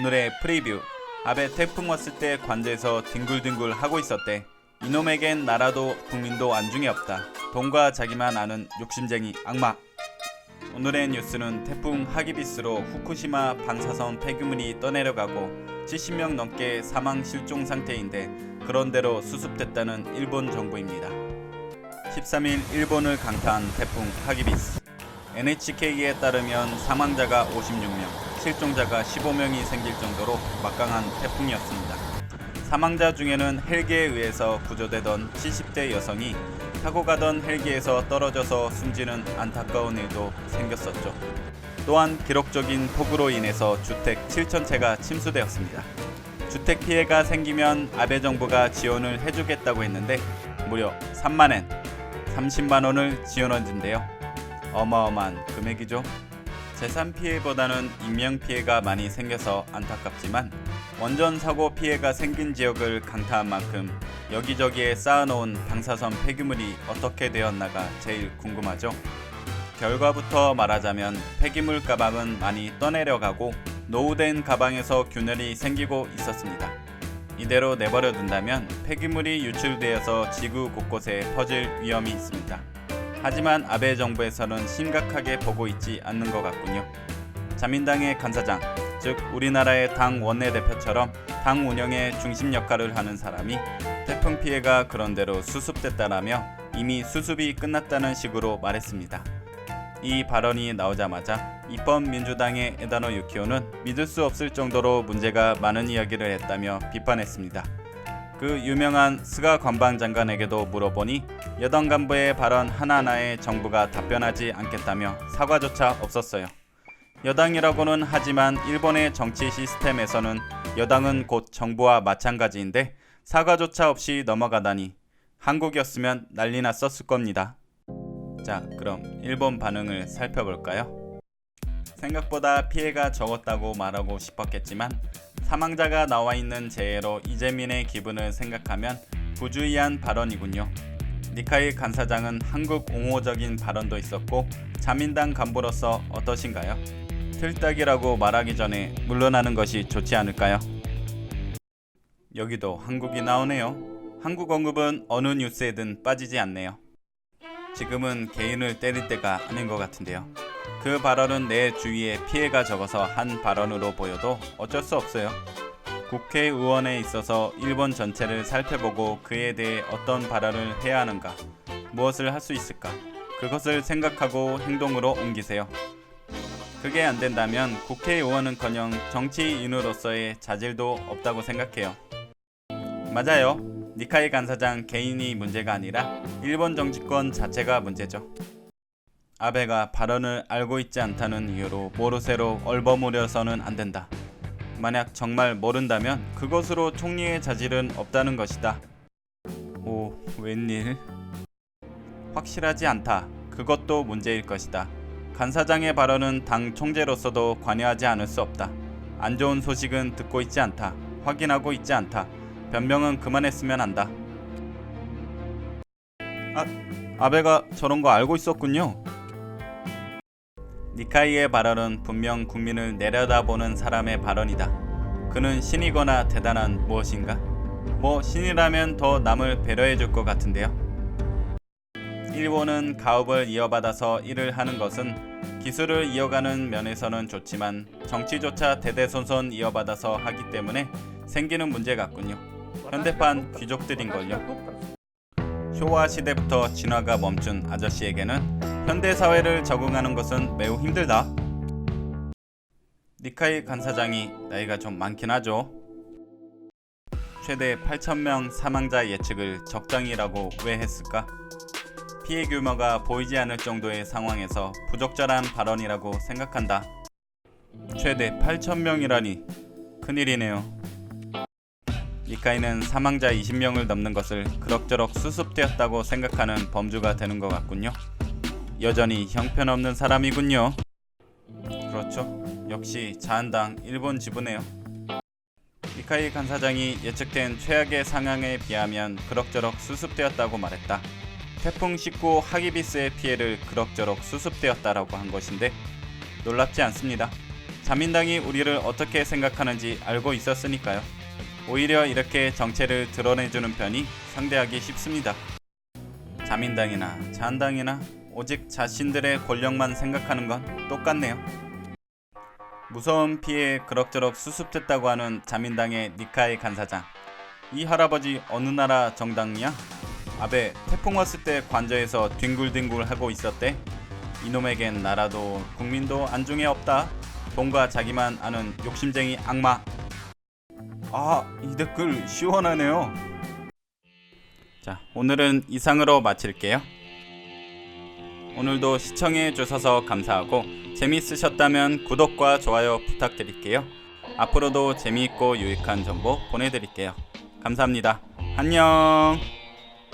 오늘의 프리뷰. 아베 태풍 왔을 때 관제에서 뒹굴뒹굴 하고 있었대. 이놈에겐 나라도 국민도 안중에 없다. 돈과 자기만 아는 욕심쟁이 악마. 오늘의 뉴스는 태풍 하기비스로 후쿠시마 방사선 폐기물이 떠내려가고 70명 넘게 사망 실종 상태인데 그런대로 수습됐다는 일본 정부입니다. 13일 일본을 강타한 태풍 하기비스. NHK에 따르면 사망자가 56명, 실종자가 15명이 생길 정도로 막강한 태풍이었습니다. 사망자 중에는 헬기에 의해서 구조되던 70대 여성이 타고 가던 헬기에서 떨어져서 숨지는 안타까운 일도 생겼었죠. 또한 기록적인 폭우로 인해서 주택 7,000채가 침수되었습니다. 주택 피해가 생기면 아베 정부가 지원을 해주겠다고 했는데 무려 3만엔, 30만 원을 지원해준대요. 어마어마한 금액이죠. 재산 피해보다는 인명 피해가 많이 생겨서 안타깝지만 원전 사고 피해가 생긴 지역을 강타한 만큼 여기저기에 쌓아놓은 방사선 폐기물이 어떻게 되었나가 제일 궁금하죠. 결과부터 말하자면 폐기물 가방은 많이 떠내려가고 노후된 가방에서 균열이 생기고 있었습니다. 이대로 내버려 둔다면 폐기물이 유출되어서 지구 곳곳에 퍼질 위험이 있습니다. 하지만 아베 정부에서는 심각하게 보고 있지 않는 것 같군요. 자민당의 간사장, 즉 우리나라의 당 원내대표처럼 당 운영의 중심 역할을 하는 사람이 태풍 피해가 그런대로 수습됐다라며 이미 수습이 끝났다는 식으로 말했습니다. 이 발언이 나오자마자 입헌민주당의 에다노 유키오는 믿을 수 없을 정도로 문제가 많은 이야기를 했다며 비판했습니다. 그 유명한 스가 관방장관에게도 물어보니 여당 간부의 발언 하나하나에 정부가 답변하지 않겠다며 사과조차 없었어요. 여당이라고는 하지만 일본의 정치 시스템에서는 여당은 곧 정부와 마찬가지인데 사과조차 없이 넘어가다니 한국이었으면 난리 났었을 겁니다. 자, 그럼 일본 반응을 살펴볼까요? 생각보다 피해가 적었다고 말하고 싶었겠지만 사망자가 나와 있는 재해로 이재민의 기분을 생각하면 부주의한 발언이군요. 니카이 간사장은 한국 옹호적인 발언도 있었고 자민당 간부로서 어떠신가요? 틀딱이라고 말하기 전에 물러나는 것이 좋지 않을까요? 여기도 한국이 나오네요. 한국 언급은 어느 뉴스에든 빠지지 않네요. 지금은 개인을 때릴 때가 아닌 것 같은데요. 그 발언은 내 주위에 피해가 적어서 한 발언으로 보여도 어쩔 수 없어요. 국회의원에 있어서 일본 전체를 살펴보고 그에 대해 어떤 발언을 해야 하는가, 무엇을 할 수 있을까, 그것을 생각하고 행동으로 옮기세요. 그게 안 된다면 국회의원은커녕 정치인으로서의 자질도 없다고 생각해요. 맞아요. 니카이 간사장 개인이 문제가 아니라 일본 정치권 자체가 문제죠. 아베가 발언을 알고 있지 않다는 이유로 모르쇠로 얼버무려서는 안 된다. 만약 정말 모른다면 그것으로 총리의 자질은 없다는 것이다. 오, 웬일? 확실하지 않다. 그것도 문제일 것이다. 간사장의 발언은 당 총재로서도 관여하지 않을 수 없다. 안 좋은 소식은 듣고 있지 않다. 확인하고 있지 않다. 변명은 그만했으면 한다. 아베가 저런 거 알고 있었군요. 니카이의 발언은 분명 국민을 내려다보는 사람의 발언이다. 그는 신이거나 대단한 무엇인가? 뭐 신이라면 더 남을 배려해줄 것 같은데요. 일본은 가업을 이어받아서 일을 하는 것은 기술을 이어가는 면에서는 좋지만 정치조차 대대손손 이어받아서 하기 때문에 생기는 문제 같군요. 현대판 귀족들인걸요. 쇼와 시대부터 진화가 멈춘 아저씨에게는 현대사회를 적응하는 것은 매우 힘들다. 니카이 간사장이 나이가 좀 많긴 하죠. 최대 8,000명 사망자 예측을 적당이라고 왜 했을까? 피해 규모가 보이지 않을 정도의 상황에서 부적절한 발언이라고 생각한다. 최대 8,000명이라니 큰일이네요. 니카이는 사망자 20명을 넘는 것을 그럭저럭 수습되었다고 생각하는 범주가 되는 것 같군요. 여전히 형편없는 사람이군요. 그렇죠. 역시 자한당 일본 지부네요. 니카이 간사장이 예측된 최악의 상황에 비하면 그럭저럭 수습되었다고 말했다. 태풍 19 하기비스의 피해를 그럭저럭 수습되었다라고 한 것인데 놀랍지 않습니다. 자민당이 우리를 어떻게 생각하는지 알고 있었으니까요. 오히려 이렇게 정체를 드러내주는 편이 상대하기 쉽습니다. 자민당이나 자한당이나 오직 자신들의 권력만 생각하는 건 똑같네요. 무서운 피해 그럭저럭 수습됐다고 하는 자민당의 니카이 간사장. 이 할아버지 어느 나라 정당이야? 아베 태풍 왔을 때 관저에서 뒹굴뒹굴 하고 있었대. 이놈에겐 나라도 국민도 안중에 없다. 돈과 자기만 아는 욕심쟁이 악마. 이 댓글 시원하네요. 자, 오늘은 이상으로 마칠게요. 오늘도 시청해 주셔서 감사하고 재미있으셨다면 구독과 좋아요 부탁드릴게요. 앞으로도 재미있고 유익한 정보 보내드릴게요. 감사합니다. 안녕.